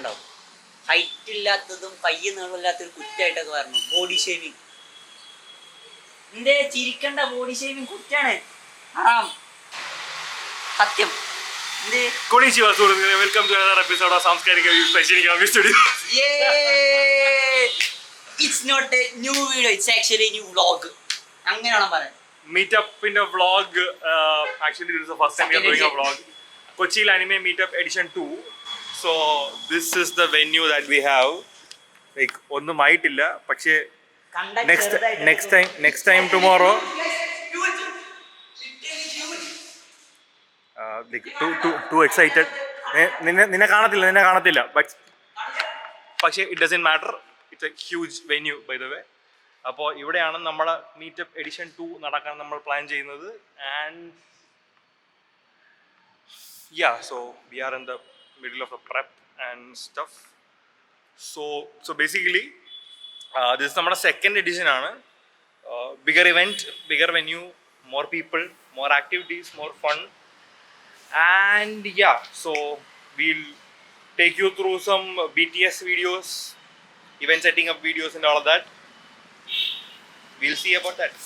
കണ്ടോ ഹൈറ്റ് ഇല്ലാത്തതും കയ്യ് നീളമില്ലാത്തൊരു കുറ്റായിട്ടൊക്കെ പറഞ്ഞു. ബോഡി ഷേവിങ് എന്തേ ചിരിക്കണ്ട, ബോഡി ഷേവിങ് കുറ്റാണ്, ആറാം സത്യം. Welcome to another episode of സാംസ്കാരിക studio. It's not a new video, it's actually a new vlog. അങ്ങനെയാണോ പറയാൻ? Meetup in a vlog. Actually, this is the first time we are doing a vlog. Kochi Anime Meetup Edition 2. So this is the venue that we have. Like ഒന്നും ആയിട്ടില്ല, പക്ഷേ next time tomorrow. Like too excited. നിന്നെ കാണത്തില്ല. പക്ഷേ it doesn't matter. It's a huge venue by the way. അപ്പോൾ ഇവിടെയാണ് നമ്മളെ meetup edition 2 നടക്കാൻ നമ്മൾ പ്ലാൻ ചെയ്യുന്നത്. And yeah, so we are in the middle of the prep and stuff. So basically this is നമ്മുടെ സെക്കൻഡ് എഡിഷൻ ആണ്. Bigger event, bigger venue, more people, more activities, more fun. And yeah, so we'll take you through some BTS videos, event setting up videos and all of that. We'll see about that.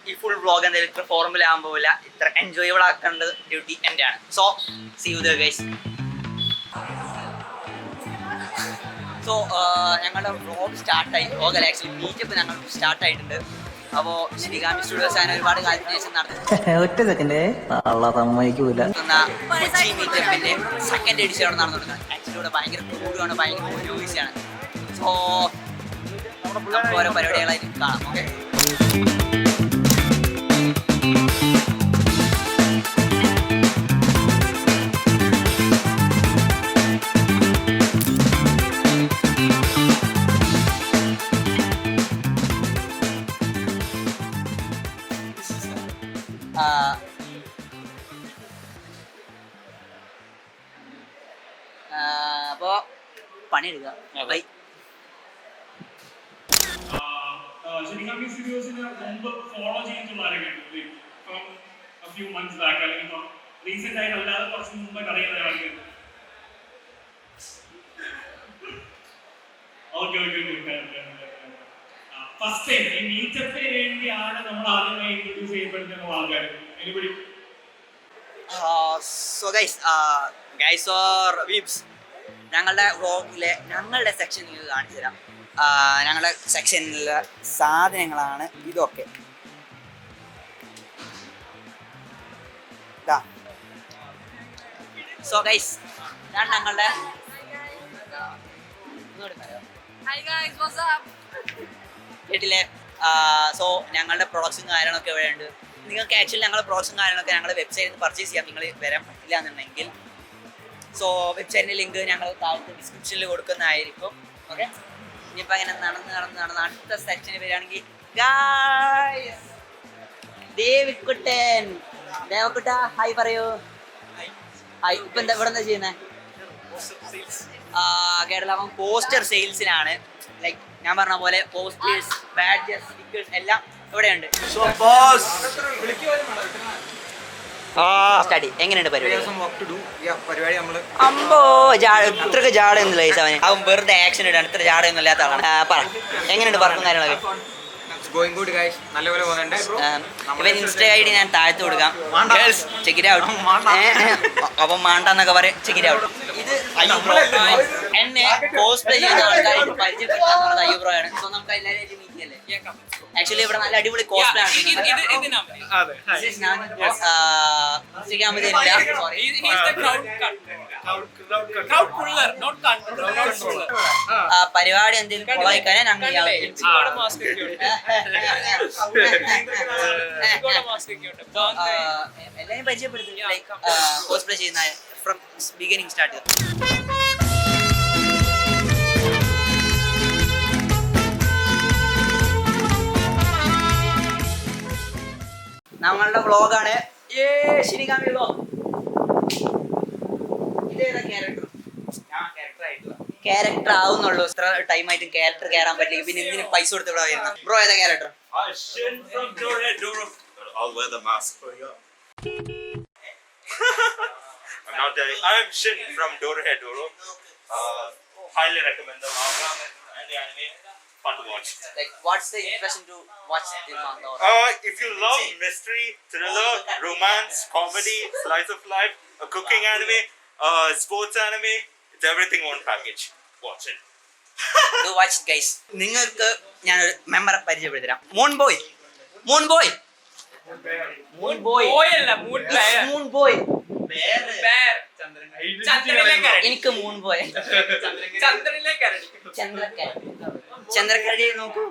ഈ full vlog എന്തായാലും ഇത്ര formal ആകാൻ പോവില്ല, ഇത്ര enjoyable ആക്കേണ്ടത് duty എൻ്റെ ആണ്. So see you there guys. So ഞങ്ങളുടെ vlog സ്റ്റാർട്ടായി, വ്ളോഗ് ആക്ച്വലി മീറ്റപ്പ് ഞങ്ങൾ സ്റ്റാർട്ടായിട്ടുണ്ട്. അപ്പോൾ ശ്രീകാന്ത് സ്റ്റുഡിയോസ് ആണ് ഒരുപാട് കാലത്തിന് ശേഷം നടത്തുന്ന കൊച്ചി മീറ്റപ്പിൻ്റെ സെക്കൻഡ് എഡിഷൻ നടന്നുകൊടുക്കുന്നത്. ആക്ച്വലി ഇവിടെ ഭയങ്കര കൂടുകയാണ്, ഭയങ്കര ന്യൂസാണ്. സോ നമുക്ക് ഓരോ പരിപാടികളായിട്ട് കാണാം. ഓക്കെ, അപ്പോൾ പണിയെടുക്കുക. ബൈ. Shinigami Studios-നെ മുമ്പ് ഫോളോ ചെയ്യുന്നവരൊക്കെ from a few months back അല്ലെങ്കിൽ റീസെന്റ് ആയിട്ട് അല്ലാതെ കുറച്ച് മുമ്പായിട്ട് അറിയുന്നവരാണ്. ഓക്കെ ഫസ്റ്റ് ടൈം ഈ മീറ്റപ്പിന് വേണ്ടിയാണ് നമ്മൾ ആദ്യമായി ഇൻട്രൊഡ്യൂസ് ചെയ്യപ്പെടുന്ന ആൾക്കാർ. എനിബഡി? സോ ഗൈസ് ഓർ വീബ്സ്, ഞങ്ങളുടെ വ്ളോഗിലെ ഞങ്ങളുടെ സെക്ഷൻ നിങ്ങൾക്ക് കാണിച്ചു തരാം. ഞങ്ങളുടെ സെക്ഷനിലെ സാധനങ്ങളാണ് ഇതൊക്കെ. സോ ഗൈസ്, ഇതാണ് ഞങ്ങളുടെ കേട്ടില്ലേ. സോ ഞങ്ങളുടെ പ്രൊഡക്ട്സും കാര്യങ്ങളൊക്കെ ഇവിടെ ഉണ്ട്. നിങ്ങൾക്ക് ആക്ച്വലി ഞങ്ങളുടെ പ്രൊഡക്ട്സും കാര്യങ്ങളൊക്കെ ഞങ്ങളുടെ വെബ്സൈറ്റിൽ നിന്ന് പർച്ചേസ് ചെയ്യാം, നിങ്ങൾ വരാൻ പറ്റില്ല എന്നുണ്ടെങ്കിൽ. സോ വെബ്സൈറ്റിൻ്റെ ലിങ്ക് ഞങ്ങൾ താഴത്തെ ഡിസ്ക്രിപ്ഷനിൽ കൊടുക്കുന്നതായിരിക്കും. ഓക്കെ, ഇനിയിപ്പോൾ അങ്ങനെ നടന്ന് അടുത്ത സെക്ഷനിൽ വരികയാണെങ്കിൽ ദേവക്കുട്ട ഹായ് പറയൂ. ഹായ്. ഇപ്പം എന്താ ഇവിടെ എന്താ ചെയ്യുന്നത്? കേരളം പോസ്റ്റർ സെയിൽസിനാണ്. ലൈക്ക് ഞാൻ പറഞ്ഞ പോലെ പോസ്റ്റേഴ്സ്, ബാഡ്ജസ്, സ്റ്റിക്കേഴ്സ് എല്ലാം ഇവിടെയുണ്ട്. സ്റ്റഡി എങ്ങനെയുണ്ട് പരിപാടി? അമ്പോ ഇത്രക്ക് ജാടയൊന്നുമില്ല ഈ അവന്. അവൻ വെറുതെ ആക്ഷൻ ഇടാണ്, ഇത്ര ജാടയൊന്നും ഇല്ലാത്ത ആളാണ്. പറ എങ്ങനെയുണ്ട് വർക്കും കാര്യങ്ങളൊക്കെ? ഇവൻ ഇൻസ്റ്റ ഐഡി ഞാൻ താഴ്ത്തു കൊടുക്കാം, ചെക്ക് ഇറ്റ് ഔട്ട്. അപ്പം മാണ്ടെന്നൊക്കെ പറയും, ചെക്ക് ഇറ്റ് ഔട്ട്. ഇത് എന്നെ കോസ്പ്ലേ ചെയ്യുന്ന ആൾക്കാരായിട്ട് പരിചയപ്പെടുത്താന്നുള്ളത് അയ്യൂബ്രോ ആണ്. സോ നമുക്ക് എല്ലാവരും മീറ്റ് ചെയ്യല്ലേ? ആക്ച്വലി ഇവിടെ നല്ല അടിപൊളി കോസ്പ്ലേ ആണ്. പരിപാടി എന്തെങ്കിലും കൊളായിക്കാനേ ഞങ്ങൾ എല്ലാവരും പരിചയപ്പെടുത്തി കോസ്പ്ലേ ചെയ്യുന്ന ഫ്രം ബിഗിനിങ് സ്റ്റാർട്ട് ചെയ്തു. നമ്മളുടെ വ്ളോഗാണ് ഷിനിഗാമി വ്ളോഗ്. ഇതേതാ ക്യാരക്ടർ? ക്യാരക്ടർ ആവുന്നുള്ളൂ. ഇത്ര ടൈമായിട്ട് ക്യാരക്ടർ കയറാൻ പറ്റില്ല, പിന്നെ എന്തിനു പൈസ കൊടുത്ത് ഇവിടെ വരുന്നത്? ബ്രോ ഏതാ character? I'm Shin from Dorohedoro. Highly recommend the manga and the anime. Fun to watch. Like, what's the impression to watch the manga? If you love mystery, thriller, romance, comedy, slice of life, a cooking anime, sports anime, it's everything one package. Watch it. Do watch it, guys. നിങ്ങൾക്ക് ഞാനൊരു മെമ്പറെ പരിചയപ്പെടുത്തരാം. Moon boy. എനിക്ക് moon boy. ചന്ദ്രക്കരടി നോക്കൂ.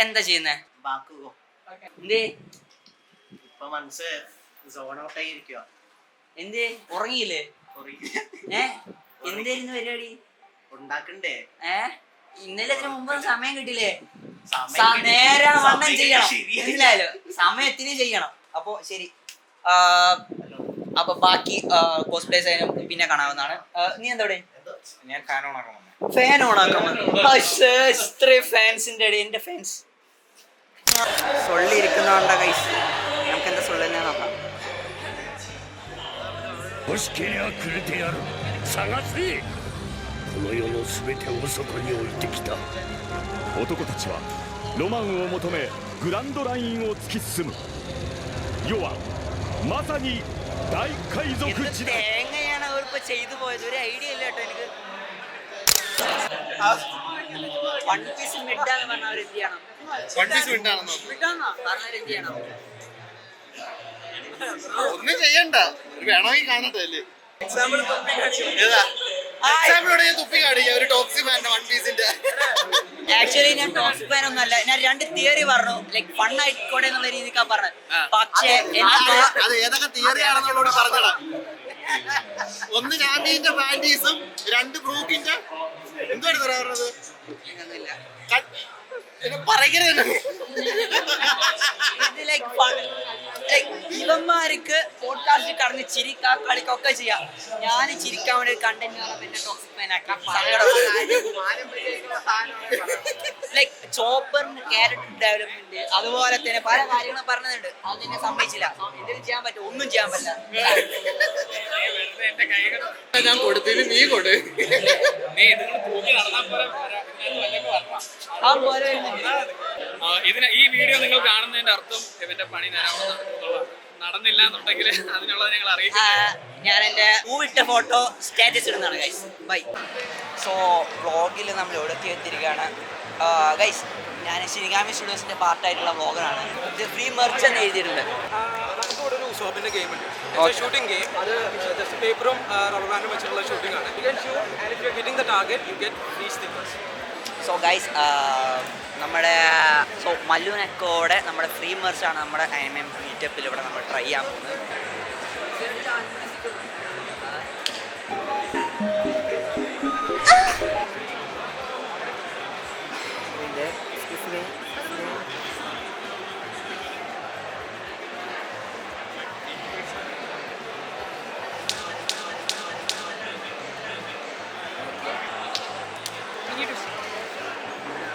എന്താ ചെയ്യുന്നേ? എന്തേ ഇപ്പൊ മനസ്സ് സോൺ ഔട്ടായി ഇരിക്കുക. എന്തേ ഉറങ്ങിയില്ലേ? എന്തായിരുന്നു പരിപാടി? ഉണ്ടാക്കണ്ടേ? ഇന്നലെ ഇതിനു മുമ്പ് സമയം കിട്ടില്ലേ? നേരെ വണ്ണം ചെയ്യണം. ഇല്ലല്ലോ, സമയത്തിന് ചെയ്യണം. അപ്പൊ ശരി, അപ്പൊ ബാക്കി കോസ്പ്ലേസ് പിന്നെ കാണാവുന്നതാണ്. നീ എന്താ ഇവിടെ? ഞാൻ ഫാൻ ഓൺ ആക്കാൻ ഫാൻ ഓൺ ആക്കാൻ ഇത്രയും ഫാൻസിന്റെ ഇടയിൽ എന്റെ ഫാൻസ് സൊള്ളിരിക്കുന്നോണ്ടാ ഗൈസ്. നമുക്ക് എന്താ സൊള്ളുന്നേ നോക്കാം. 欲しけりゃくれてやる。探せ。この世のすべてをそこに置いてきた。男たちはロマンを求めグランドラインを突き進む。世はまさに大海賊時代。 എങ്ങനെയാണ് അവരിപ്പോ ചെയ്തു പോയത്? ഒരു ഐഡിയ ഇല്ല കേട്ടോ എനിക്ക്. വൺ പീസ് മിഡാന്ന് പറഞ്ഞവർ എന്ത് ചെയ്യണം? പറഞ്ഞവർ എന്ത് ചെയ്യണം? ഒന്നും ചെയ്യണ്ട, വേണമെങ്കിൽ കാണട്ടെ അല്ലേ? ആക്ച്വലി ഞാൻ ടോക്സിക് ഫാൻ ഒന്നല്ല. ഞാൻ രണ്ട് തിയറി പറഞ്ഞു, ലൈക് ഫൺ ആയിക്കോട്ടെ എന്നുള്ള രീതിക്കാ പറഞ്ഞത്. പക്ഷേ അത് ഏതൊക്കെ തിയറിയാണെന്നുള്ളൂടെ പറഞ്ഞടാ. ഒന്ന് ജാമീന്റെ പാൻറ്റീസും രണ്ട് ബ്രൂക്കിന്റെ എന്താണ് പറഞ്ഞത്? ഇവന്മാർക്ക് പോഡ്കാസ്റ്റ് കടന്ന് ചിരിക്കാൻ കളിക്കൊക്കെ ചെയ്യാം. ഞാൻ ചിരിക്കാൻ വേണ്ടി കണ്ടന്റ് പിന്നെ ടോക്സിക് ഫാൻ ആക്കി. ലൈക് ചോപ്പറിന് ക്യാരക്ടർ ഡെവലപ്മെന്റ് അതുപോലെ തന്നെ പല കാര്യങ്ങളും പറഞ്ഞതുണ്ട്. അതെന്നെ സമ്മതിച്ചില്ല. എന്തെങ്കിലും ചെയ്യാൻ പറ്റും? ഒന്നും ചെയ്യാൻ പറ്റില്ല. ഞാൻ കൊടുത്തിന് നീ കൊടു. ഇതിന് ഈ വീഡിയോ നിങ്ങൾ കാണുന്നതിന്റെ അർത്ഥം ഇവന്റെ പണി നടന്നില്ല എന്നുണ്ടെങ്കിൽ അതിനുള്ളത് ഞങ്ങൾ അറിയിക്കും. ഞാൻ എൻ്റെ പൂവിട്ട ഫോട്ടോ സ്റ്റാറ്റസ് ഇടുന്നതാണ് ഗൈസ്. ബൈ. സോ വ്ളോഗിൽ നമ്മൾ എവിടേക്ക് എത്തിയിരിക്കുകയാണ് ഗൈസ്. ഞാൻ ശിനിഗാമി സ്റ്റുഡിയോസിന്റെ പാർട്ടായിട്ടുള്ള വ്ളോഗറാണ്. ഇത് ഫ്രീ മെർച്ച് എന്ന് എഴുതിയിട്ടുണ്ട്. നമുക്കിവിടെ ഒരു ഷോപ്പിന്റെ ഗെയിം ഉണ്ട്. Shooting game. അത് ജസ്റ്റ് പേപ്പറും റബ്ബർ ബാൻഡും വെച്ചിട്ടുള്ള ഷൂട്ടിംഗ് ആണ്. You can shoot and if you are hitting the target you get free stickers. So guys, നമ്മുടെ മല്ലുനെക്കോടെ നമ്മുടെ ഫ്രീ മെർച്ചാണ് നമ്മുടെ ആനിമേ മീറ്റപ്പിൽ ഇവിടെ നമ്മൾ ട്രൈ ചെയ്യാൻ പോകുന്നത്.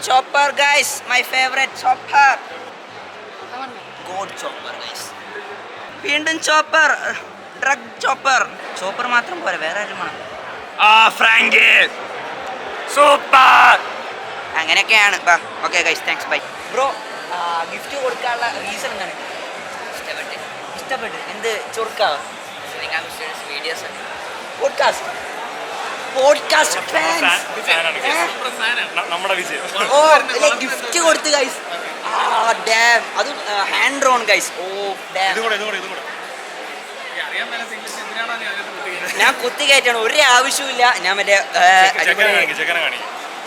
Chopper guys, my favorite chopper. God chopper guys. വീണ്ടും ചോപ്പർ, ഡ്രഗ് ചോപ്പർ. ചോപ്പർ മാത്രം പോരെ, വേറെ ആരും വേണം. Frankie super. അങ്ങനെയൊക്കെയാണ്. Okay guys, thanks, bye. Bro, gift കൊടുക്കാനുള്ള റീസൺ എന്താണ്? ഇഷ്ടപ്പെട്ട് എന്ത് ചുരുക്കാവോ? വീഡിയോസ് പോഡ്കാസ്റ്റ് ഫാൻസ് നമ്മുടെ വിജയം. ഓ, ഗിഫ്റ്റ് കൊടുത്ത് ഗൈസ്. ഡാം, അതും hand drawn guys. Oh damn, ഞാൻ കുത്തി കയറ്റാണ്, ഒരു ആവശ്യമില്ല. ഞാൻ മറ്റേ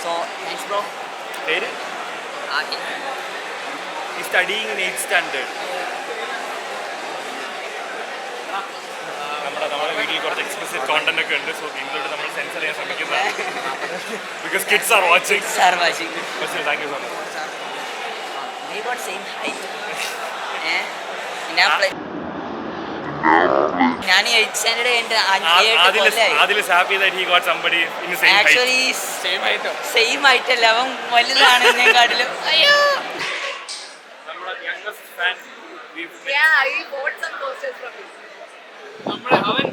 സോ താങ്ക്സ് ബ്രോ. പേര് സ്റ്റഡിയിങ് ഇൻ 8th സ്റ്റാൻഡേർഡ്. നമ്മുടെ വീട്ടിൽ കുറച്ച് എക്സ്പ്ലിസിറ്റ് കോണ്ടന്റ് ഒക്കെ ഉണ്ട്. സോ ഇതിലൂടെ നമ്മൾ സെൻസർ ചെയ്യാൻ ശ്രമിക്കുന്നതാണ്. Because kids are watching. Thank you so much. ഞാൻ 8th സ്റ്റാൻഡേർഡ് ആക്ച്വലി സെയിം ആയിട്ടല്ല, അവൻ വലുതാണ് എന്നെക്കാട്ടിലും. അയ്യോ, അവൻ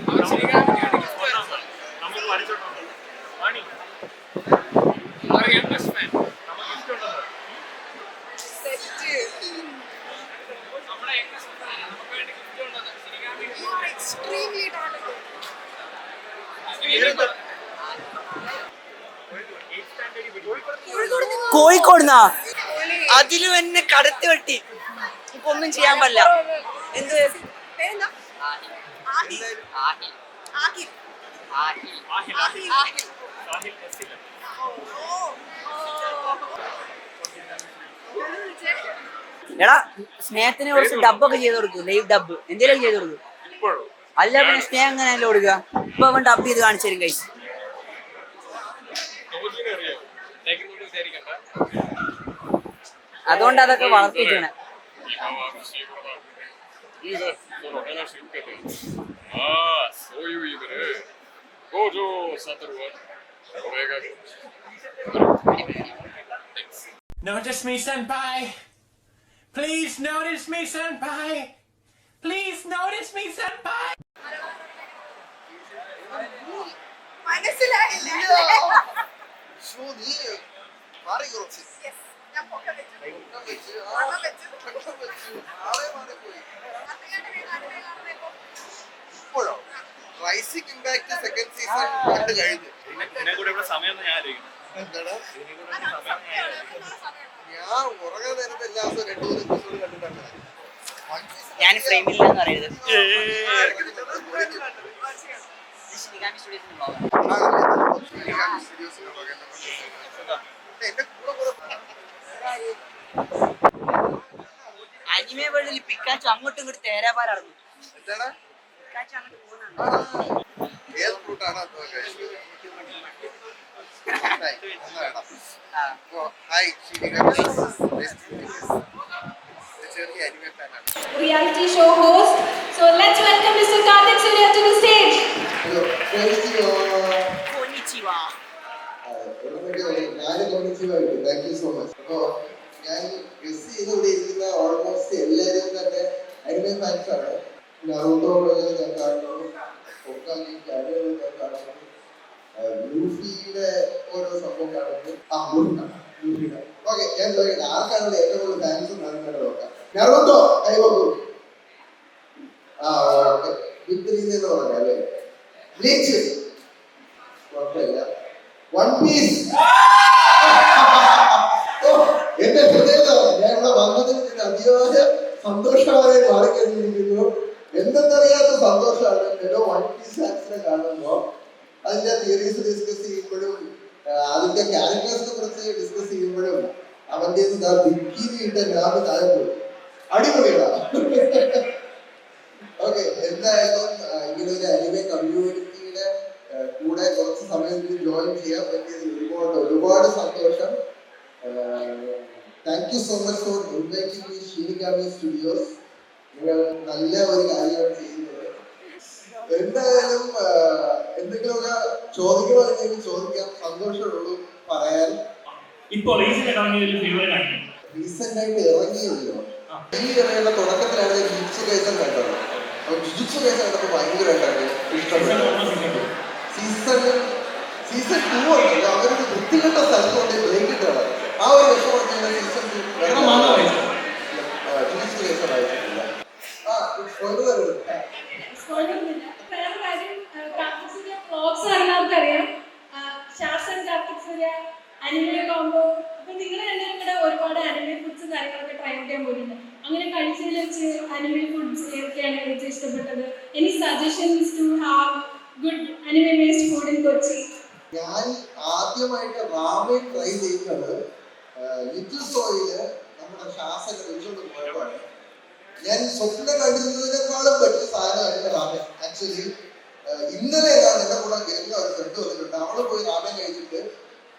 extremely talented. കോഴിക്കോടുന്നാ അതിലും എന്നെ കടത്തി വെട്ടി ഒന്നും ചെയ്യാൻ പറ്റില്ല. എന്ത് പേരെന്താ? ആഹിൽ. ആഹിൽ. ആഹിൽ. ആഹിൽ. എടാ സ്നേഹത്തിന് കുറച്ച് ഡബ്ബൊക്കെ ചെയ്ത് കൊടുക്കും, ലൈവ് ഡബ് എന്തെങ്കിലും ചെയ്ത് കൊടുക്കും. അല്ല പിന്നെ സ്നേഹം എങ്ങനെ അല്ല കൊടുക്കുക? ഇപ്പൊ അവൻ ഡബ് ചെയ്ത് കാണിച്ചു തരും കൈസ്. അതുകൊണ്ട് അതൊക്കെ വളർത്തിച്ചാണ്. Notice me, senpai. Please notice me, senpai. Please notice me, senpai. മനസ്സിലായില്ല. നീ മാറി കുറച്ച് Yes, ഞാൻ പൊക്കം വെച്ചു. പൊക്കം വെച്ച് വണ്ണം വെച്ചു. പൊക്കം വെച്ചു ആളെ മാറിപ്പോയി. കാണുന്നേക്കോ. ഇപ്പോഴോ റൈസിംഗ് ഇമ്പാക്ട് സെക്കൻഡ് സീസൺ കണ്ടു കഴിഞ്ഞു. എന്താടാ ഞാൻ ഉറങ്ങാൻ നേരത്തെ എല്ലാ ദിവസവും 2-3 എപ്പിസോഡ് കണ്ടിട്ടുണ്ട്. ഞാൻ ഫ്രെയിമില്ലെന്ന് പറയരുത്. അനിമേ വേൾഡിൽ പിക്കാച്ചു അങ്ങോട്ടും ഇങ്ങോട്ട് തേരാപാരായിരുന്നു. എന്താടാ പിക്കാച്ചു അങ്ങോട്ട് പോകുന്നുണ്ട്. ഏത് ഫ്രൂട്ടാണ് ഹായ് ചെറിയ അനിമേ ഫാനാണ്. reality show host. So let's welcome Mr. Karthik Surya to the stage. കൊന്നിച്ചിവാ. Thank you so much. അപ്പോ ഞാൻ ഗസ് ചെയ്തുകൂടി ഇരിക്കുന്ന ഓൾമോസ്റ്റ് എല്ലാവരും തന്നെ അനിമേ ഫാൻസ് ആണ്. നറൂട്ടോ ഞാൻ കാണുന്നു, ഒക്കാക്കി ക്യാരിയർ ഞാൻ കാണുന്നു, ലൂഫിയുടെ ഓരോ സംഭവം കാണുന്നു. ലൂഫിയുടെ ഓക്കെ ഞാൻ ചോദിക്കട്ടെ ആർക്കാണ് ഏറ്റവും കൂടുതൽ ഫാൻസ് നടന്നിട്ട് നോക്കാം. നറൂട്ടോ കൈവക്കൂ. ഓക്കെ വിക്ടറിന്ന് എന്ന് പറഞ്ഞ അല്ലേ. ബ്ലീച്ച് കുഴപ്പമില്ല. വൺ പീസ് എന്റെ ഹൃദയമാണ്. ഞാൻ ഇവിടെ വന്നതിൽ അതിയായ സന്തോഷമായി മാറിക്കഴിഞ്ഞിരിക്കുന്നു. എന്തെന്നറിയാത്ത സന്തോഷമാണ് എല്ലോ വൺ പീസ് ഫാൻസിനെ കാണുമ്പോ അതിന്റെ തിയറീസ് ഡിസ്കസ് ചെയ്യുമ്പോഴും അതിന്റെ ക്യാരക്ടേഴ്സിനെ കുറിച്ച് ഡിസ്കസ് ചെയ്യുമ്പോഴും അവന്റെ ബിക്കിനി ഇട്ട ലാബ് താഴെ പോയി അടിപൊളിയാണ്. ഓക്കെ എന്തായാലും ഇങ്ങനെ ഒരു അനിമേ കമ്മ്യൂണിറ്റിയുടെ കൂടെ കുറച്ച് സമയം ജോയിൻ ചെയ്യാൻ പറ്റിയതിൽ ഒരുപാട് സന്തോഷം. Thank you so much for inviting me Shinigami studios. നിങ്ങൾ നല്ല ഒരു കാര്യമാണ് ചെയ്യുന്നത്. എന്തായാലും എന്തെങ്കിലുമൊക്കെ ചോദിക്കണമെങ്കിൽ ചോദിക്കാം. സന്തോഷമുള്ളൂ പറയാൻ. ഇപ്പോൾ റീസെന്റ് ആയിട്ട് ഇറങ്ങിയല്ലോ. ഈ ഇറങ്ങിയുള്ള തുടക്കത്തിലാണ് ജിജിത്സു കൈസൻ കണ്ടത്. അപ്പൊ ജിജിത്സു കൈസൻ കണ്ടപ്പോൾ ഭയങ്കരമായിട്ടാണ് ഇഷ്ടപ്പെട്ടത്. സീസൺ 2 ഉണ്ടല്ലോ അവരൊരു വൃത്തികെട്ട സ്ഥലത്തുകൊണ്ട് ബ്രേക്ക് ഇട്ടാണ്. ആ ഒരു വിഷമം സീസൺ 2 ജിജിത്സു കൈസൻ ആയിട്ടില്ല. വേറെ കാര്യം കാർത്തിക് സൂര്യ വ്ളോഗ്സ് എല്ലാവർക്കറിയാം. ഷാർസൻ കാർത്തിക് സൂര്യ അനിമേ കോംബോ. അപ്പൊ നിങ്ങൾ എല്ലാവരും കൂടെ ഒരുപാട് അനിമേ ഫുഡ്സ് കാര്യങ്ങളൊക്കെ ട്രൈ ചെയ്യാൻ പോയിട്ടുണ്ട്. അങ്ങനെ കഴിച്ചതിൽ വെച്ച് അനിമേ ഫുഡ്സ് ഏതൊക്കെയാണ് ഏറ്റവും ഇഷ്ടപ്പെട്ടത്? Any suggestions to have good anime based food in Kochi? ഞാൻ ആദ്യമായിട്ട് റാമൻ ട്രൈ ചെയ്യുന്നത് ലിറ്റിൽ സോയില് നമ്മുടെ ശാസന വിളിച്ചോണ്ട് പോയപ്പോഴാണ്. ഞാൻ സ്വപ്നം കണ്ടിരുന്നതിനേക്കാളും പറ്റിയ സാധനമായിരുന്നു റാമൻ. ആക്ച്വലി ഇന്നലെ ഏതാണ് എന്റെ കൂടെ കേരള ഒരു ഫ്രണ്ട് വന്നിട്ടുണ്ട്. അവള് പോയി റാമൻ കഴിച്ചിട്ട്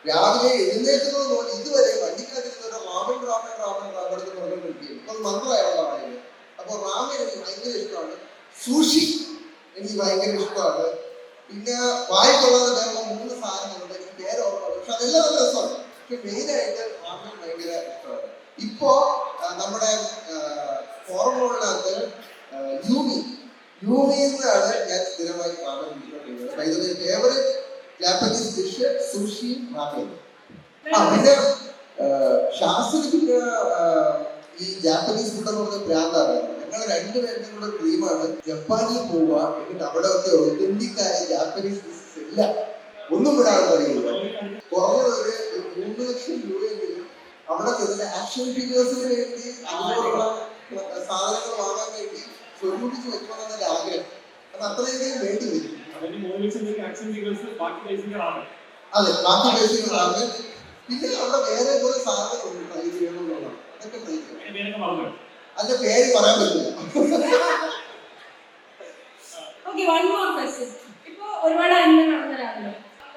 രാവിലെ എഴുന്നേൽക്കുന്നത് പോലെ ഇതുവരെ വണ്ടിക്കകത്തിരുന്ന റാമൻ എന്ന് പറഞ്ഞുകൊണ്ടിരിക്കുകയും ഇപ്പൊ മന്ത്രമായുള്ള പറയുന്നത്. അപ്പൊ റാമൻ എനിക്ക് ഭയങ്കര ഇഷ്ടമാണ്. സൂഷി എനിക്ക് ഭയങ്കര ഇഷ്ടമാണ്. പിന്നെ വായിക്കൊള്ളാതെ വേറെ 3 സാധനങ്ങളുണ്ട്. എനിക്ക് പേര് ഓർമ്മ, പക്ഷെ അതെല്ലാം നല്ല രസമാണ്. പക്ഷെ മെയിനായിട്ട് റാമൻ ഭയങ്കര ഇഷ്ടമാണ്. ഇപ്പോ നമ്മുടെ ഫോർമുകളിനകത്ത് യൂമിന്നാണ് ഞാൻ സ്ഥിരമായി റാമൻ കഴിക്കുന്നത്. Favourite Japanese dish sushi ramen. പിന്നെ ശാസ്ത്രത്തിന് ഈ ജാപ്പനീസ് ഫുഡ് എന്ന് പറഞ്ഞ ഭ്രാന്താണ്. ഞങ്ങൾ രണ്ടുപേരുടെയും കൂടെ ഡ്രീമാണ് ജപ്പാനിൽ പോവുക, എന്നിട്ട് അവിടെ ഒക്കെ ഒതന്റിക് ആയ ജാപ്പനീസ് ഡിഷസ് ഇല്ല ഒന്നും വിടാതെ പറയുന്നത്. കുറഞ്ഞത് ഒരു 3 ലക്ഷം രൂപയെങ്കിലും അവിടെ ചെന്ന് ആക്ഷൻ ഫിഗേഴ്സിന് വേണ്ടി അതുപോലുള്ള സാധനങ്ങൾ വാങ്ങാൻ വേണ്ടി സ്വരൂപിച്ച് വെക്കണമെന്നൊരു ആഗ്രഹം. അത് അത്രയധികം വേണ്ടി വരും. അതെ, ബാക്കി ബേസിക്കാണ്. പിന്നെ അവിടെ വേറെ കുറെ സാധനങ്ങളുണ്ട് ട്രൈ ചെയ്യണമെന്നുള്ളതാണ്. അതൊക്കെ ട്രൈ ചെയ്യണം. അതിന്റെ പേര് പറയാൻ പറ്റില്ല. Okay, one more question. ഇപ്പൊ ഒരുപാട് അനിമ കാണുന്ന ഒരാളല്ലോ.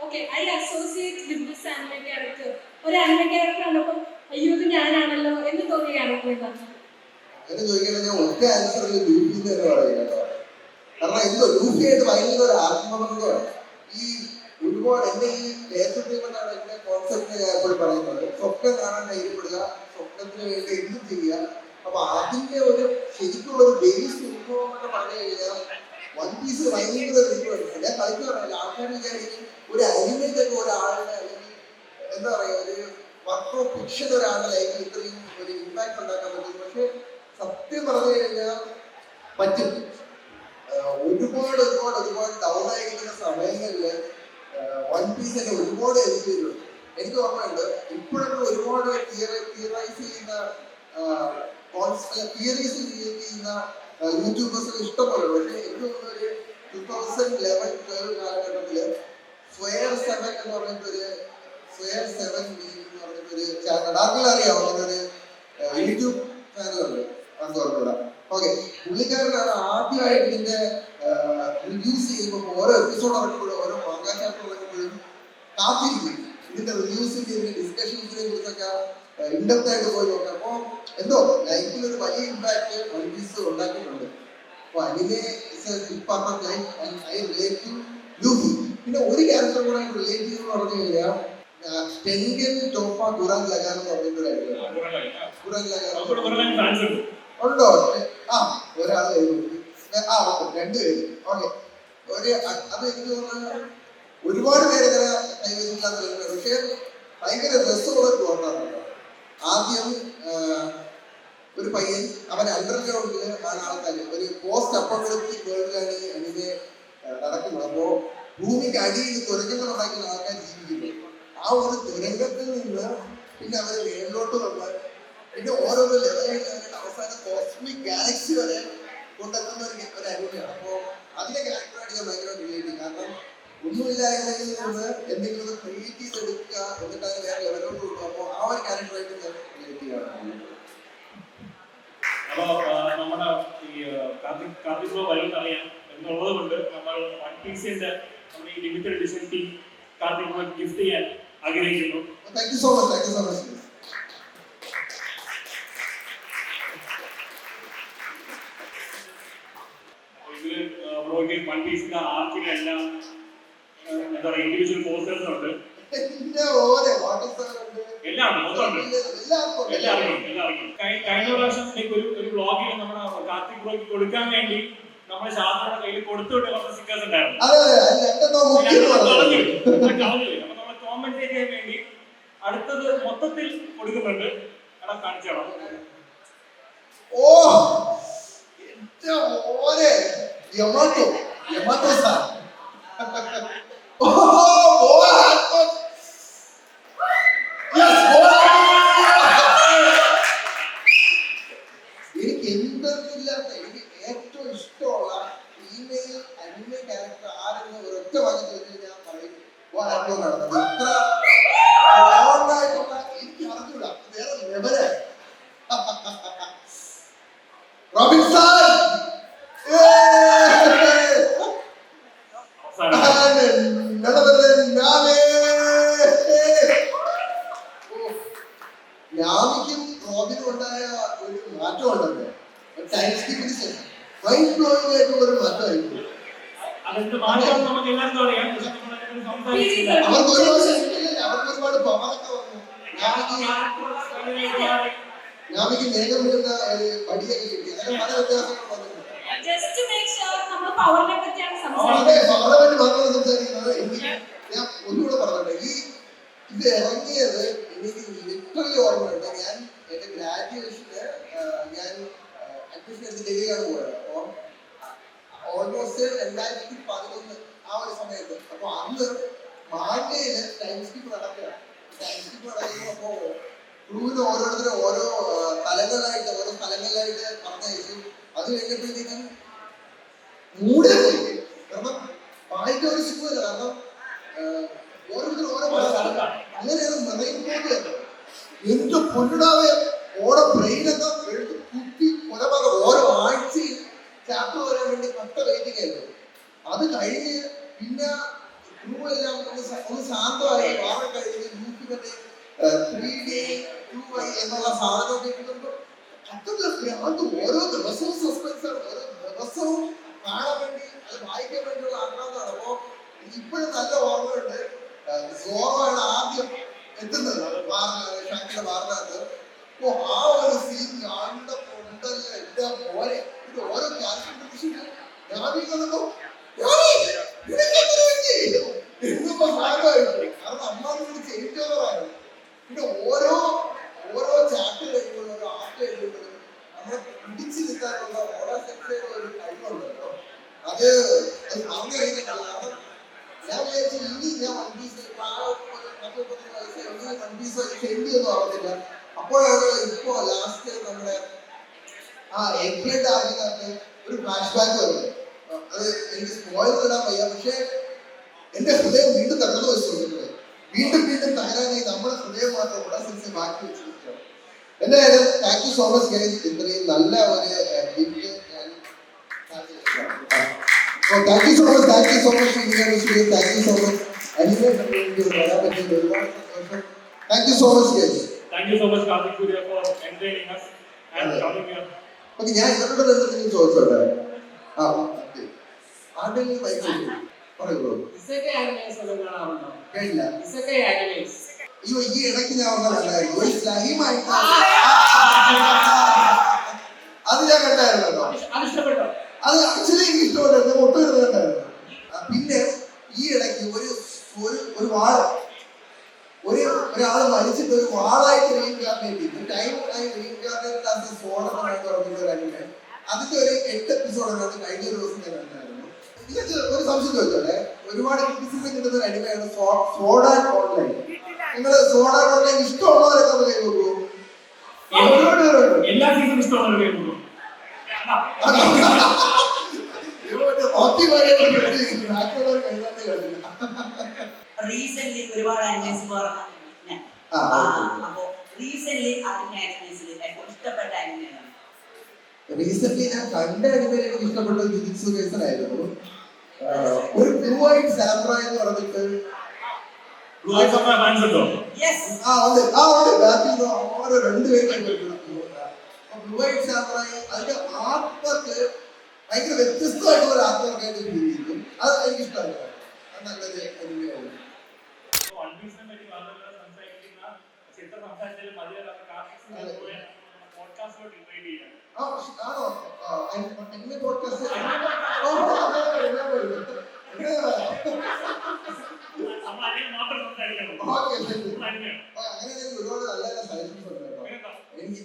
Okay, I associate with this anime character. ഒരു അനിമ ക്യാരക്ടർ കണ്ടപ്പോൾ അയ്യോ ഇത് ഞാനാണല്ലോ എന്ന് തോന്നിയ ക്യാരക്ടർ എന്താണ്? അങ്ങനെ ചോദിക്കണമെങ്കിൽ ഞാൻ ഒറ്റ ആൻസറിൽ ലൂഫി എന്ന് തന്നെ പറയും കേട്ടോ. കാരണം എന്തോ ലൂഫിയായിട്ട് ഭയങ്കര ഒരു ആത്മബന്ധമാണ്. ഈ ഒരുപാട് എന്റെ ഈ ദേശത്തെക്കൊണ്ടാണ് എന്റെ കോൺസെപ്റ്റ് ഞാൻ എപ്പോഴും പറയുന്നത്. സ്വപ്നം കാണാൻ ധൈര്യപ്പെടുക, സ്വപ്നത്തിന് വേണ്ടി എന്തും ചെയ്യുക. അപ്പൊ അതിന്റെ ഒരു ശരിക്കുള്ള ഒരു ബേസ് ഉത്ഭവം എന്ന് പറഞ്ഞു കഴിഞ്ഞാൽ വൺ പീസ് ഭയങ്കര റിവ്യൂണ്ട്. ഞാൻ കളിച്ചു പറഞ്ഞില്ല, ആൾക്കാർ വിചാരിക്കും ഒരു അനിമയിലൊക്കെ ഒരാളുടെ അല്ലെങ്കിൽ എന്താ പറയാ ഒരു വർക്ക് ഓഫ് ഫിക്ഷൻ ഒരാളുടെ ലൈഫിൽ ഇത്രയും ഒരു ഇമ്പാക്ട് ഉണ്ടാക്കാൻ പറ്റും. പക്ഷെ സത്യം പറഞ്ഞു കഴിഞ്ഞാൽ പറ്റും. ഒരുപാട് ഡൗൺ ആയിരിക്കുന്ന സമയങ്ങളില് വൺ പീസ് തന്നെ ഒരുപാട് ഹെൽപ്പ് ചെയ്തിട്ടുണ്ട്. എനിക്ക് ഓർമ്മയുണ്ട്, ഇപ്പോഴൊക്കെ ഒരുപാട് തിയറൈസ് ചെയ്യുന്ന യൂട്യൂബേഴ്സിന് ഇഷ്ടംപോലെ. പക്ഷെ എനിക്ക് തോന്നുന്നു ഒരു 2011-12 കാലഘട്ടത്തില് സ്വയർ 7 എന്ന് പറഞ്ഞിട്ടൊരു സ്വയർ 7 എന്ന് പറഞ്ഞിട്ടൊരു ചാനൽ ആർക്കെങ്കിലും അറിയാമോ? അങ്ങനെ ഒരു യൂട്യൂബ് ചാനലുണ്ട്, അത് ഓർമ്മ. ഓക്കെ, പുള്ളിക്കാരനാണ് ആദ്യമായിട്ട് ഇതിന്റെ റിവ്യൂസ് ചെയ്യുമ്പോൾ ഓരോ എപ്പിസോഡ് ഇറക്കുമ്പോഴും ഓരോ മാങ്ങാ ചാപ്റ്റർ ഇറക്കുമ്പോഴും കാത്തിരിക്കും ഇതിന്റെ റിവ്യൂസിന്റെ ഇതിന്റെ ഡിസ്കഷൻസിനെ കുറിച്ചൊക്കെ ഇൻഡെപ്ത് ആയിട്ട് പോയി നോക്കാം. അപ്പൊ എന്തോ ലൈഫിൽ ഒരു വലിയ ഇമ്പാക്ട് വൺ പീസ് ഉണ്ടാക്കിയിട്ടുണ്ട്. അപ്പൊ anime part of life and I relate to Luffy. പിന്നെ ഒരു ക്യാരക്ടർ കൂടെ റിലേറ്റ് ചെയ്തെന്ന് പറഞ്ഞു കഴിഞ്ഞാൽ ടെൻഗൻ ടോപ്പ ഗുറാൻ ലഗാൻ എന്ന് പറഞ്ഞിട്ട് ഒരു ഐഡിയ. ഗുറാൻ ലഗാൻ ഉണ്ടോ? ആ, ഒരാളെ രണ്ടുപേര്. ഓക്കെ, ഒരു അത് എനിക്ക് തോന്നുന്നത് ഒരുപാട് പേര് ഇങ്ങനെ കൈവശമില്ലാത്ത വരുന്നത്. പക്ഷെ ഭയങ്കര രസമുള്ള ടോർണാണ്. ആദ്യം ഒരു പയ്യൻ, അവൻ അണ്ടർഗ്രൗണ്ടില് ആണ് ആൾക്കാർ, ഒരു പോസ്റ്റ് അപ്പോക്കലിപ്റ്റിക് വേൾഡിലാണ് ഈ അനിമെ നടക്കുന്നത്. അപ്പോ ഭൂമിക്ക് അടിയിൽ തുരങ്കങ്ങൾ ഉണ്ടാക്കുന്ന ആൾക്കാർ ജീവിക്കുന്നത്. ആ ഒരു തുരങ്കത്തിൽ നിന്ന് പിന്നെ അവർ മേളിലോട്ട് വന്ന് പിന്നെ ഓരോരോ ലെവലിൽ അവസാനം കോസ്മിക് ഗാലക്സി വരെ കൊണ്ടെത്തുന്ന ഒരു അനിമയാണ്. അപ്പോ അതിലെ ക്യാരക്ടറായിട്ട് ഞാൻ ഭയങ്കര റിലേറ്റ് ചെയ്യും. കാരണം ഒന്നുമില്ലായ്മയിൽ നിന്ന് എന്തെങ്കിലും ഒന്ന് ക്രിയേറ്റ് ചെയ്തെടുക്കുക, എന്നിട്ട് അതിന് വേറെ ലെവലോട്ട് കൊടുക്കും. അപ്പോൾ ആ ഒരു ക്യാരക്ടറായിട്ട് ഞാൻ റിലേറ്റ് ചെയ്യുകയാണ്. അപ്പോൾ നമ്മുടെ ഈ കാർത്തിക് ബ്രോ വരുമെന്നറിയാം എന്നുള്ളത് കൊണ്ട് നമ്മൾ വൺ പീസിന്റെ നമ്മുടെ ഈ limited edition team Karthik bro gift ചെയ്യാൻ ആഗ്രഹിക്കുന്നു. Thank you so much. Thank you so much. ഇതിൽ ബ്രോയ്ക്ക് വൺ പീസിന്റെ ആർക്കിലെല്ലാം എന്താ പറയുക ഇൻഡിവിജ്വൽ പോസ്റ്റേഴ്സ് ഉണ്ട്, എല്ലാം എല്ലാവർക്കും. കഴിഞ്ഞ പ്രാവശ്യം ഒരു ബ്ലോഗിൽ നമ്മുടെ കാർത്തിക് ബ്രോയ്ക്ക് കൊടുക്കാൻ വേണ്ടി നമ്മുടെ ശാസ്ത്രയുടെ കയ്യിൽ കൊടുത്തുവിട്ട് കുറച്ച് സ്റ്റിക്കേഴ്സ് ഉണ്ടായിരുന്നു. അപ്പൊ നമ്മൾ കോമ്പൻസേറ്റ് ചെയ്യാൻ വേണ്ടി അടുത്തത് മൊത്തത്തിൽ കൊടുക്കുന്നുണ്ട്. അവിടെ കാണിച്ചോളാം. ഓ എന്റെ മോനെ, യമാട്ടോ സാർ. എനിക്ക് എന്തെന്നില്ലാത്ത എനിക്ക് ഏറ്റവും ഇഷ്ടമുള്ള ഫീമെയിൽ അനിമെ ക്യാരക്ടർ ആരെന്ന് ഒരൊറ്റ വാക്യത്തിൽ ഞാൻ പറയും. നടന്നത് ഇത്ര ഓണായിട്ടുള്ള എനിക്ക് അറിഞ്ഞൂടാ, വേറെ ലെവലായി. റോബിൻ സാർ യാമിക്കും റോബിനും ഉണ്ടായ ഒരു മാറ്റം ഉണ്ടല്ലോ, ടൈം സ്കിപ്പിന് ശേഷം മൈൻഡ് ബ്ലോയിങ് ആയിട്ടുള്ള ഒരു മാറ്റമായിരുന്നു. അവർക്ക് ഒരുപാട് പവറൊക്കെ വന്നു. യാമിക്ക് മേഘം വീഴുന്ന പടിയൊക്കെ കിട്ടി. അങ്ങനെ പല വ്യത്യാസങ്ങൾ വന്നിട്ടുണ്ട്. പവറിനെ പറ്റിയാണ് സംസാരിക്കുന്നത്. ഞാൻ ഒന്നുകൂടെ പറഞ്ഞോട്ടെ, ഇത് ഇറങ്ങിയത് എനിക്ക് ലിറ്ററലി ഓർമ്മയുണ്ട്. ഞാൻ എന്റെ ഗ്രാജുവേഷന് ഞാൻ അഡ്മിഷൻ എടുത്ത് ഡൽഹിയിലാണ് പോയത്. അപ്പോൾ ഓൾമോസ്റ്റ് 2011 ആ ഒരു സമയത്ത്. അപ്പോൾ അന്ന് മാൾട്ടയിൽ ടൈം സ്കിപ്പ് നടക്കുകയാണ്. ടൈം സ്കിപ്പ് നടക്കുമ്പോൾ അപ്പോൾ ക്രൂവിന് ഓരോരുത്തരും ഓരോ സ്ഥലങ്ങളിലായിട്ട് പറഞ്ഞയച്ചു. അത് കഴിഞ്ഞപ്പോഴത്തേക്കും മൂടെ പോയി. കാരണം വായിക്കാൻ ഒരു സുഖമല്ല. കാരണം ഓരോരുത്തരും അങ്ങനെയാണ് മെറൈൻ ബോർഡ്. എന്റെ പൊന്നിടാവെ ഓരോ ബ്രെയിനൊക്കെ എടുത്ത് കുത്തി കൊലപാതക ഓരോ ആഴ്ചയിൽ ചാപ്റ്റർ വരാൻ വേണ്ടി കട്ട വെയിറ്റിംഗ് ആയിരുന്നു. അത് കഴിഞ്ഞ് പിന്നെ ക്രൂ എല്ലാം ഒന്ന് ശാന്തമായി വാഴ കഴിഞ്ഞ് യൂട്യൂബിന്റെ 3D 2i എന്നുള്ള സാധനമൊക്കെ കിട്ടുമ്പോൾ ഓരോ ദിവസവും സസ്പെൻസ് ആണ്. ഓരോ ദിവസവും കാണാൻ വേണ്ടി അത് വായിക്കാൻ വേണ്ടിയുള്ള ആഗ്രഹമാണ്. അപ്പോ ഇപ്പോഴും നല്ല ഓർമ്മയുണ്ട്. സോറോയാണ് ആദ്യം എത്തുന്നത് ഷാക്കിന്റെ വാറിനകത്ത്. അപ്പോ ആ ഒരു സീൻ കണ്ടപ്പോണ്ടല്ല എന്റെ പോലെ ഇത് ഓരോ ക്യാരക്ടർ എന്നിപ്പോ ഭാഗമായിട്ട്. കാരണം അമ്മാനോട് ചേഞ്ച് ഓവറായിരുന്നു. പിന്നെ ഓരോ ചാപ്റ്റർ കഴിയുമ്പോഴും ഓരോ ആർട്ട് കഴിയുമ്പോഴും നമ്മളെ പിടിച്ചു നിൽക്കാനുള്ള ഓരോ സെക്ഷയുടെ ഒരു കഴിവുണ്ടല്ലോ. അത് പറഞ്ഞു കഴിഞ്ഞിട്ടില്ല. കാരണം ഞാൻ വിചാരിച്ചു ഇനി ഞാൻ വൺ പീസ് ഒന്നും ആവത്തില്ല. അപ്പോഴാണ് ഇപ്പോ ലാസ്റ്റ് നമ്മുടെ എഗ്രിഡ് ആകിനകത്ത് ഒരു ഫ്ലാഷ് ബാക്ക് വരുന്നത്. അത് എനിക്ക് സ്പോയിൽ ഇടാൻ വയ്യ. പക്ഷെ എന്റെ ഹൃദയം വീണ്ടും തകർന്നു വെച്ചിട്ടുണ്ട്. വീണ്ടും തകരാനായി നമ്മുടെ ഹൃദയം മാത്രം ഇവിടെ സെൻസ് ബാക്കി വെച്ചിരിക്കുകയാണ്. എന്തായാലും thank you so much guys. ഇത്രയും നല്ല ഒരു ഗിഫ്റ്റ് ഞാൻ thank you so much. Thank you so much. Thank you so much. Animate വരാൻ പറ്റിയത് ഒരുപാട് സന്തോഷം. Thank you so much guys. Thank you so much, Karthik Surya, for entertaining us and coming here. Okay, ഞാൻ ഇവരുടെ എന്തെങ്കിലും ചോദിച്ചോട്ടെ? ആരുടെയും mic പറയൂ. കേട്ടില്ല. അയ്യോ, ഈ ഇടയ്ക്ക് ഞാൻ കണ്ടായിരുന്നു ഒരു സ്ലൈമായിട്ട്. അത് ഞാൻ കണ്ടായിരുന്നു കേട്ടോ. അത് ആക്ച്വലി എനിക്ക് ഇഷ്ടപ്പെട്ടായിരുന്നു. ഒട്ടും കണ്ടായിരുന്നു. പിന്നെ ഈ ഇടയ്ക്ക് ഒരു വാള് ഒരാള് മരിച്ചിട്ട് ഒരു വാളായിട്ട് റീഇൻകാർണേറ്റ് ടൈം ആയി റീഇൻകാർണേറ്റ് ആസ് എ സോഡ് എന്നായിട്ട് പറഞ്ഞ ഒരു അനിമേ. അതിന്റെ ഒരു 8 എപ്പിസോഡാണ് കഴിഞ്ഞ ദിവസം ഞാൻ കണ്ടായിരുന്നു. ഇതിനകത്ത് ഒരു സംശയം ചോദിച്ചോട്ടെ. ഒരുപാട് ക്രിറ്റിസിസം കിട്ടുന്ന ഒരു അനിമയാണ് സോഡ് ആൻഡ് ഓൺലൈൻ. നിങ്ങൾ സോഡ് ആൻഡ് ഓൺലൈൻ ഇഷ്ടമുള്ളവരൊക്കെ ഒന്ന് കൈ നോക്കൂ. ഒരുപാട് പേരുണ്ട്. എല്ലാ സീസണും ഇഷ്ടമുള്ളവർ കൈ നോക്കൂ. റീസെന്റ് ഒരുപാട് ആനിമേസ് പറഞ്ഞു. അപ്പോ റീസെന്റ് അതിന്റെ ആനിമേസിൽ ഏറ്റവും ഇഷ്ടപ്പെട്ട ആനിമയാണ്? റീസെന്റ് ഞാൻ കണ്ട അനിമയിൽ എനിക്ക് ഇഷ്ടപ്പെട്ട ജുജിത്സു കൈസൻ ആയിരുന്നു. ഒരു ബ്ലൂ ഐഡ് സാമുറായി എന്ന് പറഞ്ഞിട്ട് ബ്ലൂ ഐഡ് സാമുറായി ഫാൻസ് ഉണ്ടോ? യെസ്. ഉണ്ട് ബാക്കിൽ ഓരോ രണ്ടുപേരും ബ്ലൂ ഐഡ് സാമുറായി. അതിന്റെ ആർട്ട് വർക്ക് ഭയങ്കര വ്യത്യസ്തമായിട്ടുള്ള ഒരു ആർട്ട് വർക്ക് ആയിട്ട് ഫീൽ ചെയ്തു. അത് എനിക്ക് ഇഷ്ടമായിരുന്നു. അത് നല്ലൊരു അനിമയായിരുന്നു. ഒരുപാട് നല്ല സജഷൻസ് ഉണ്ട് കേട്ടോ. എനിക്ക്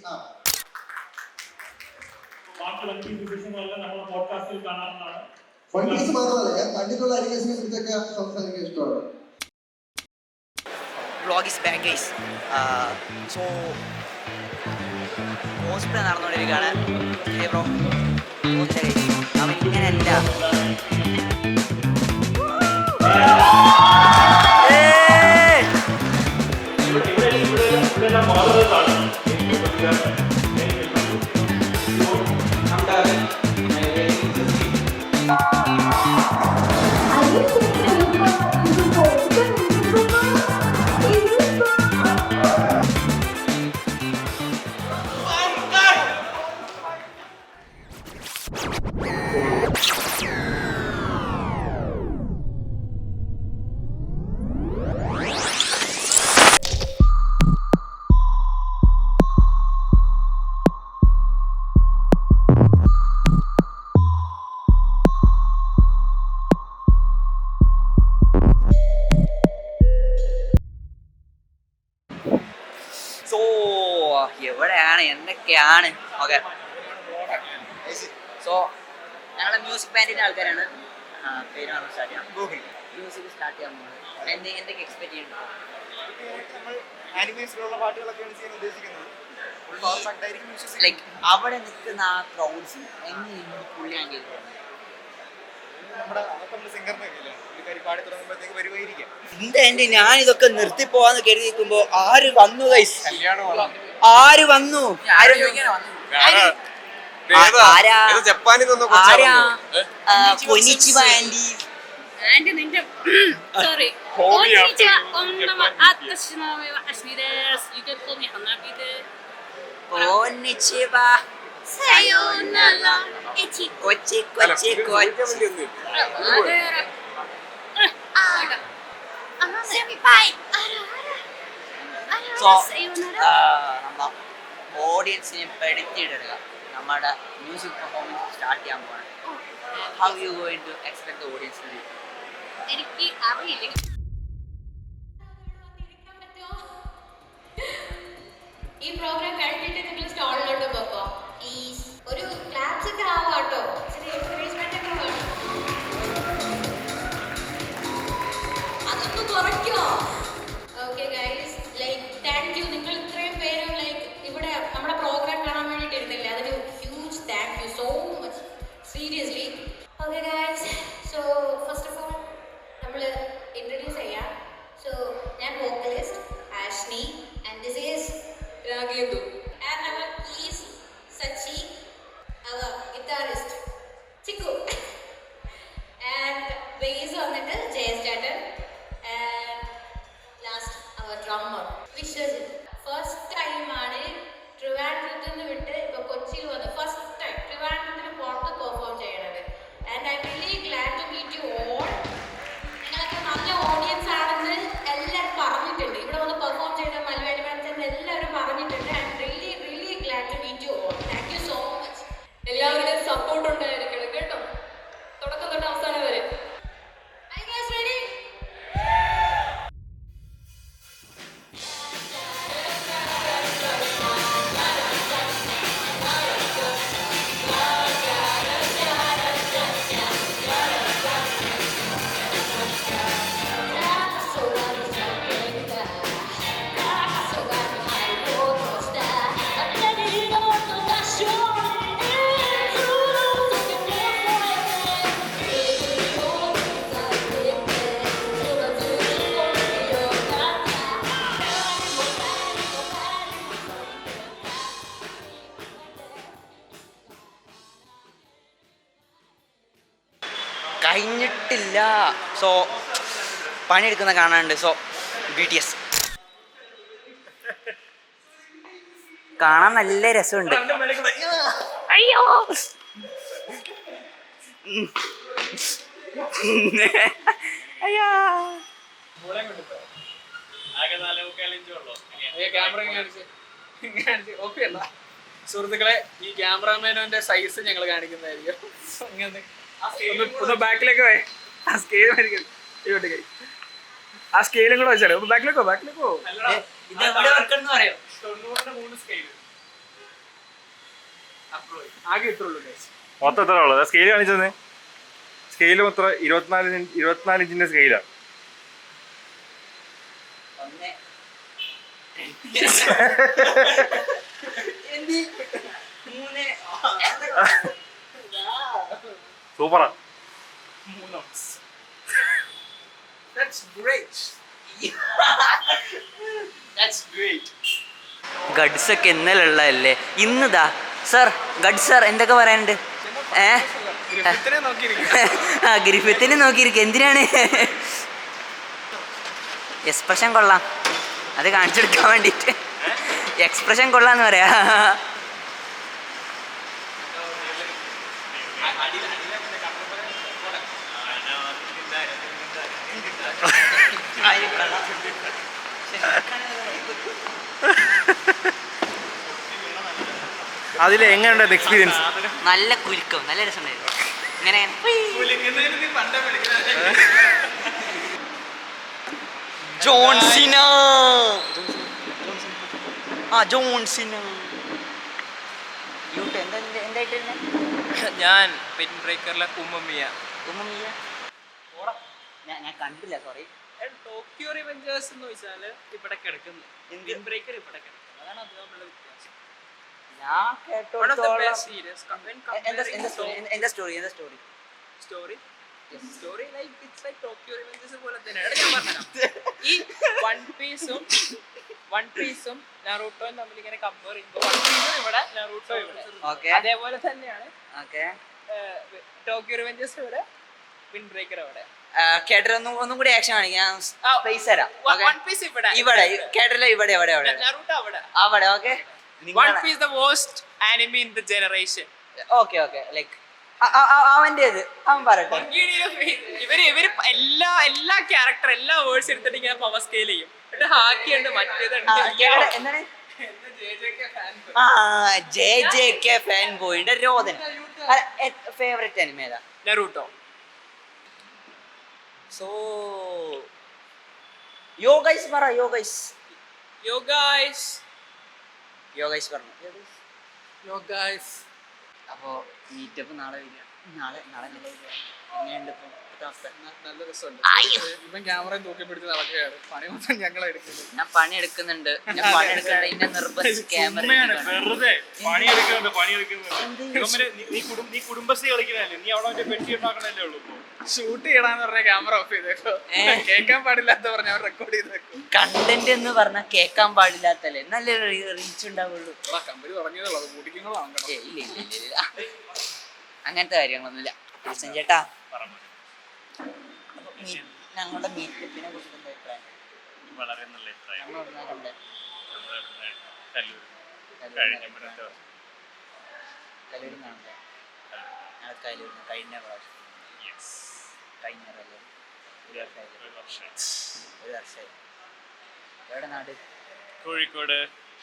വൺ പീസ് മാത്രമല്ല, ഞാൻ കണ്ടിട്ടുള്ള അനിമേഷനെ കുറിച്ചൊക്കെ സംസാരിക്കാൻ ഇഷ്ടമാണ്. Vlog is back guys. So cosplay നടന്നുകൊണ്ടിരിക്കുകയാണ്. ഹേ ബ്രോ, അവൻ ഇങ്ങനെയല്ല. സോ എവിടെയാണ് എന്തൊക്കെയാണ്? ഓക്കെ, സോ ഞങ്ങളുടെ മ്യൂസിക് ബാൻഡിൻ്റെ ആൾക്കാരാണ്. പേര് നമ്മൾ സ്റ്റാർട്ട് ചെയ്യാം. ഗൂഗിൾ മ്യൂസിക് സ്റ്റാർട്ട് ചെയ്യാൻ പോകുന്നത് എന്തൊക്കെ എക്സ്പെക്ട് ചെയ്യുന്നുണ്ടോ? നമ്മൾ ആനിമേഷനിലുള്ള പാട്ടുകളൊക്കെയാണ് ചെയ്യാൻ ഉദ്ദേശിക്കുന്നത്. ലൈക്ക് അവിടെ നിൽക്കുന്ന ആ ക്രൗഡ്സ് എങ്ങനെയാണ് പുള്ളി ഹാൻഡിൽ ചെയ്യുന്നത്? എന്താ ഞാൻ ഇതൊക്കെ നിർത്തി പോവാന്ന് കരുതി നിൽക്കുമ്പോ ആര് വന്നു ഗൈസ്? ആര് വന്നു? ജപ്പാനിൽ നിന്ന് ആരാ? കൊനിച്ചിവ ആൻഡി. ആൻഡ് നിന്റെ സോറി കൊനിച്ചിവ കൊച്ചി കൊച്ചി കൊച്ചി. സോ നമ്മ ഓഡിയൻസിനെ പെടുത്തിയിടുക. നമ്മുടെ മ്യൂസിക് പെർഫോമൻസ് സ്റ്റാർട്ട് ചെയ്യാൻ പോവാണ്. How you going to expect the audience to do? എനിക്ക് അറിയില്ല. ഈ പ്രോഗ്രാം കഴിഞ്ഞിട്ട് നിങ്ങൾ സ്റ്റോളിലോട്ട് പോക്കോ പ്ലീസ്. ഒരു ക്ലാപ്സ് ഒക്കെ ആവാട്ടോ, എൻകറേജ്മെന്റ് ഒക്കെ വേണം. അതൊന്ന് കുറയ്ക്കോ? Okay guys, like thank you. നിങ്ങൾ ഇത്രയും പേരും ലൈക്ക് ഇവിടെ നമ്മുടെ പ്രോഗ്രാം കാണാൻ വേണ്ടിയിട്ട് ഇരുന്നില്ലേ, അതിന് huge thank you so much, seriously. Okay guys, so first of all നമ്മൾ ഇൻട്രൊഡ്യൂസ് ചെയ്യാം. സോ ഞാൻ vocalist Ashni and this is Raghundu. And our keys, Sachi, our guitarist, Chiku. And bass on it, Jayesh Chatter. And last, our drummer, Vishwajit. First time ആണ് ട്രിവാൻഡ്രത്തിൽ നിന്ന് വിട്ട് ഇപ്പോൾ കൊച്ചിയിൽ വന്ന് first time ട്രിവാൻഡ്രത്തിന് പുറത്ത് പെർഫോം ചെയ്യണത്. And I really glad to meet you all. നിങ്ങളൊക്കെ നല്ല ഓഡിയൻസ് ആണെന്ന് എല്ലാവരും പറഞ്ഞിട്ടുണ്ട്. ഇവിടെ വന്ന് പെർഫോം ചെയ്ത മലയാളി ബാൻഡ്സ് എല്ലാവരും പറഞ്ഞിട്ടുണ്ട്. I'm really really glad to meet you all. Thank you so much. എല്ലാവരുടെയും സപ്പോർട്ട് ഉണ്ടായിരിക്കണം കേട്ടോ, തുടക്കം തൊട്ട് അവസാനം വരെ. Are you guys ready? കഴിഞ്ഞിട്ടില്ല. സോ പണിയെടുക്കുന്ന കാണാനുണ്ട്. സോ BTS കാണാൻ നല്ല രസമുണ്ട്. അയ്യോ അയ്യാ. ഓക്കെ അല്ല സുഹൃത്തുക്കളെ, ഈ ക്യാമറാമാനോന്റെ സൈസ് ഞങ്ങൾ കാണിക്കുന്നതായിരിക്കും. ഇങ്ങനെ ഒന്ന് ബാക്കിലേക്ക് പോയി ആ സ്കെയിൽ മേടിക്കും. ആ സ്കെയിലും കൂടെ വെച്ചാലേ ഒന്ന് ബാക്കിലേക്കോ ബാക്കിലേക്കോ. ആകെ ഇട്ടുള്ളൂ മൊത്തം എത്ര ഉള്ളത്? സ്കെയിൽ കാണിച്ചത് സ്കെയിൽ മൊത്തം 24 ഇഞ്ചിന്റെ സ്കെയിലാണ്. സൂപ്പറാ. ഗഡ്സ് ഒക്കെ ഇന്നലെ ഉള്ളതല്ലേ, ഇന്നിതാ. സർ ഗഡ് സർ എന്തൊക്കെ പറയാനുണ്ട്? ആ ഗ്രിഫിത്തിനെ നോക്കിയിരിക്കും. എന്തിനാണ്? എക്സ്പ്രഷൻ കൊള്ളാം, അത് കാണിച്ചെടുക്കാൻ വേണ്ടിയിട്ട്. എക്സ്പ്രഷൻ കൊള്ളാന്ന് പറയാ. അതിൽ എങ്ങനെയുണ്ടായിരുന്നു എക്സ്പീരിയൻസ്? നല്ല കുലുക്കം, നല്ല രസമുണ്ടായിരുന്നു. ഇങ്ങനെ ജോൺസിന എന്തായിട്ട് ഞാൻ വിൻ ബ്രേക്കറിലെ ഉമ്മമിയ. ഞാൻ കണ്ടില്ല, സോറി. ടോക്കിയോ റിവെഞ്ചേഴ്സ് എന്ന് വെച്ചാൽ ഇവിടെ കിടക്കുന്നു, വിൻ ബ്രേക്കർ ഇവിടെ കിടക്കുന്നു. അതാണ് അത് തമ്മിലുള്ള വ്യത്യാസം. ഞാൻ One of the കേട്ടോളം best series. When comparing എന്താ story story like it's like Tokyo Revengers പോലെ തന്നെയാണ്. ഞാൻ പറഞ്ഞുതരാം. ഈ വൺ പീസും നറൂട്ടോയും തമ്മിൽ ഇങ്ങനെ കമ്പയർ ചെയ്യുമ്പോൾ വൺ പീസും ഇവിടെ, നറൂട്ടോ ഇവിടെ. ഓക്കെ അതേപോലെ തന്നെയാണ് ഓക്കെ ടോക്കിയോ റിവെഞ്ചേഴ്സ് ഇവിടെ, വിൻ ബ്രേക്കർ അവിടെ. കേട്ടൊന്നും ഒന്നും കൂടി ആക്ഷൻ കാണിക്കാം. സ്പേസ് തരാം. വൺ പീസ് ഇവിടെ, ഇവിടെ കേട്ടില്ല, ഇവിടെ നറൂട്ടോ അവിടെ. അവിടെ okay. One piece the most anime in the generation. Okay like അവൻ്റെത് അവൻ പറയട്ടെ. ഇവര് എല്ലാ ക്യാരക്ടർ എല്ലാ വേർഡ്സ് എടുത്തിട്ട് ഇങ്ങനെ പവർ സ്കെയിൽ ചെയ്യും. എന്നിട്ട് ഹാക്കി ഉണ്ട്, മറ്റേതുണ്ട്. എന്താണ് JJK ഫാൻ ബോയിന്റെ രോദനം. ഫേവറേറ്റ് അനിമ ഏതാ? നറൂട്ടോ. സോ യോ ഗൈസ് പറഞ്ഞു. അപ്പോ മീറ്റപ്പ് നാളെ വരിക. നാളെ എങ്ങനെയുണ്ട് ഇപ്പൊ അവസ്ഥ? നല്ല രസമുണ്ട്. ഇപ്പം ക്യാമറയും തൂക്കി പിടിച്ച് നടക്കുകയാണ്. പണി മൊത്തം ഞങ്ങൾ എടുക്കുന്നത്. ഞാൻ പണിയെടുക്കുന്നുണ്ട്. എന്നെ നിർബന്ധിച്ച് ക്യാമറ വെറുതെ പണിയെടുക്കുന്നുണ്ട്. നീ കുടുംബശ്രീ കളിക്കുന്നതല്ലേ, നീ അവിടെ പെട്ടി ഉണ്ടാക്കണല്ലേ ഉള്ളൂ. ഷൂട്ട് ചെയ്യണമെന്ന് പറഞ്ഞ ക്യാമറ ഓഫ് ചെയ്തേക്കോ. കേൾക്കാൻ പാടില്ലാത്ത പറഞ്ഞ അവർ റെക്കോർഡ് ചെയ്തേക്കും. കണ്ടന്റ് എന്ന് പറഞ്ഞാൽ കേൾക്കാൻ പാടില്ലാത്തല്ലേ, നല്ല റീച്ച് ഉണ്ടാവുള്ളൂ. കമ്പനി തുടങ്ങിയതുള്ളൂ, കൂട്ടിക്കുങ്ങളാണ്. ഇല്ല അങ്ങനത്തെ കാര്യങ്ങളൊന്നുമില്ല. ചേട്ടാ, ഞങ്ങളുടെ മീറ്റപ്പിനെ കുറിച്ച് എന്താ അഭിപ്രായം? വളരെ നല്ല അഭിപ്രായം. കഴിഞ്ഞ ഒരു വർഷമായി. എവിടെ നാട്?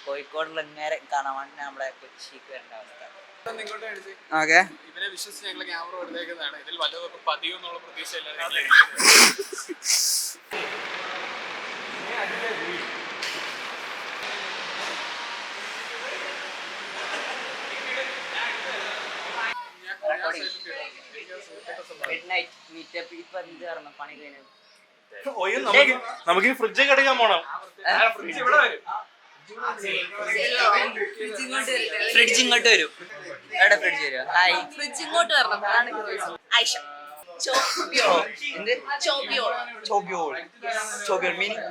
കോഴിക്കോടുള്ള എങ്ങനെ കാണാൻ നമ്മളെ കൊച്ചിക്ക് വരേണ്ട അവസ്ഥ. ഓക്കെ, ഇവരെ വിശ്വസിച്ച് ഞങ്ങൾ ക്യാമറ എടുത്തേക്കുന്നതാണ്. ഇതിൽ വല്ലതൊക്കെ പതിയെന്നുള്ള പ്രതീക്ഷയില്ല. Mid night meetup. ഇപ്പൊ എന്ത് കാരണം പണി കഴിഞ്ഞത്? നമുക്ക് ഫ്രിഡ്ജൊക്കെ എടുക്കാൻ പോണം. ഫ്രിഡ്ജ് ഇങ്ങോട്ട് വരും. എവിടെ ഫ്രിഡ്ജ് വരും? ഹായ്, ഫ്രിഡ്ജ് ഇങ്ങോട്ട് വരണം. ആയിഷ ചോബ്യോൾ മീനിങ്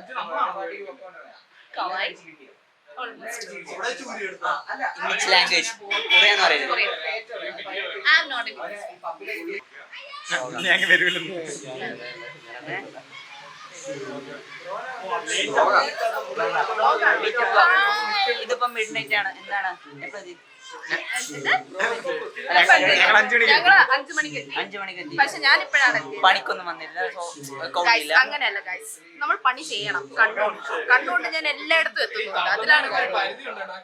ഇംഗ്ലീഷ് ലാംഗ്വേജ് കൊറിയാന്ന് പറയുന്നത്. ഇതിപ്പോ മിഡ് നൈറ്റ് ആണ്. എന്താണ് എപ്പോ? ഞങ്ങള് 5 മണിക്ക് 5 മണിക്ക് എത്തി. പക്ഷെ ഞാൻ ഇപ്പോഴാണ് പണിക്കൊന്നും വന്നില്ല. അങ്ങനെയല്ല ഗൈസ്, നമ്മൾ പണി ചെയ്യണം. കണ്ടുകൊണ്ട് ഞാൻ എല്ലായിടത്തും എത്തുന്നുണ്ട്. അതിലാണ്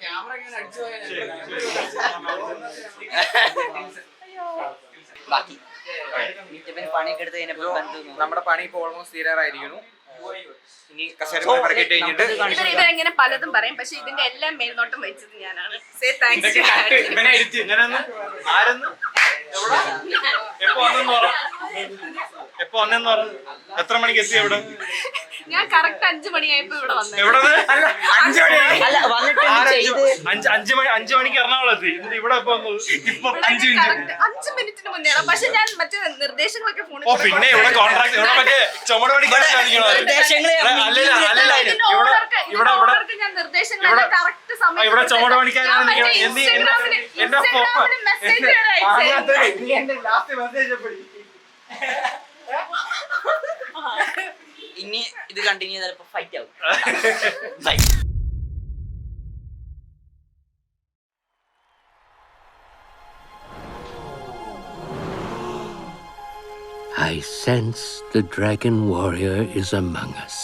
ക്യാമറ ഇങ്ങനെ അടിച്ചു ബാക്കി പണിയൊക്കെ എടുത്ത് കഴിഞ്ഞപ്പോ നമ്മുടെ പണി ഇപ്പോൾ ഓൾമോസ്റ്റ് തീരാറായിരിക്കുന്നു. ഇനി ഇവരെങ്ങനെ പലതും പറയും, പക്ഷെ ഇതിന്റെ എല്ലാം മേൽനോട്ടം വെച്ചത് ഞാനാണ്. Say thanks. എത്ര മണിക്ക് എത്തി? എവിടെ? ഞാൻ കറക്റ്റ് 5 മണിയായപ്പോ ഇവിടെ വന്നത്. 5 മണിക്ക് എറണാകുളം എത്തി. ഇവിടെ ഇപ്പൊ 5 മിനിറ്റിന് മുന്നേയാണ്. പക്ഷെ ഞാൻ മറ്റേ നിർദ്ദേശങ്ങളൊക്കെ ഫോണിൽ പിന്നെ ഇവിടെ കോൺട്രാക്ട് ഇവിടെ മറ്റേ ചുമട് പഠിക്കാൻ ഞാൻ നിർദ്ദേശങ്ങളെല്ലാം കറക്റ്റ് സമയം ഇവിടെ ചുമട് പഠിക്കാനാണ് ഇനി ഇത് കണ്ടിന്യൂ ചെയ്താൽ ഫൈറ്റ് ആവും. I sense the dragon warrior is among us.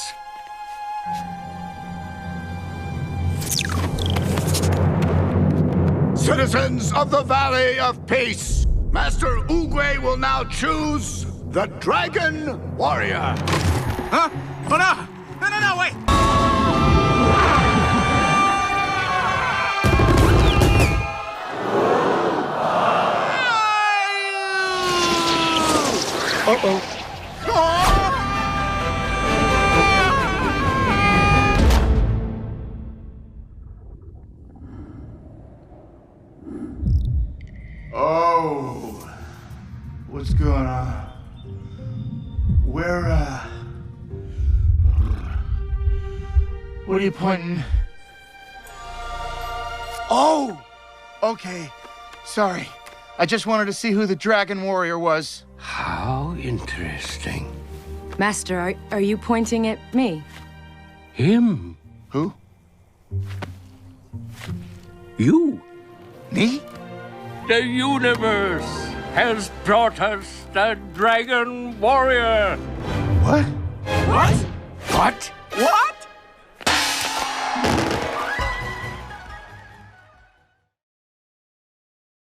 Citizens of the Valley of Peace, Master Oogway will now choose the Dragon Warrior. Huh? Oh no! No, wait! Oh, what's going on? Where, what are you pointing? Oh, okay. Sorry. I just wanted to see who the Dragon Warrior was. How interesting. Master, are you pointing at me? Him. Who? You. Me? The universe has brought us the Dragon Warrior. What? What? What?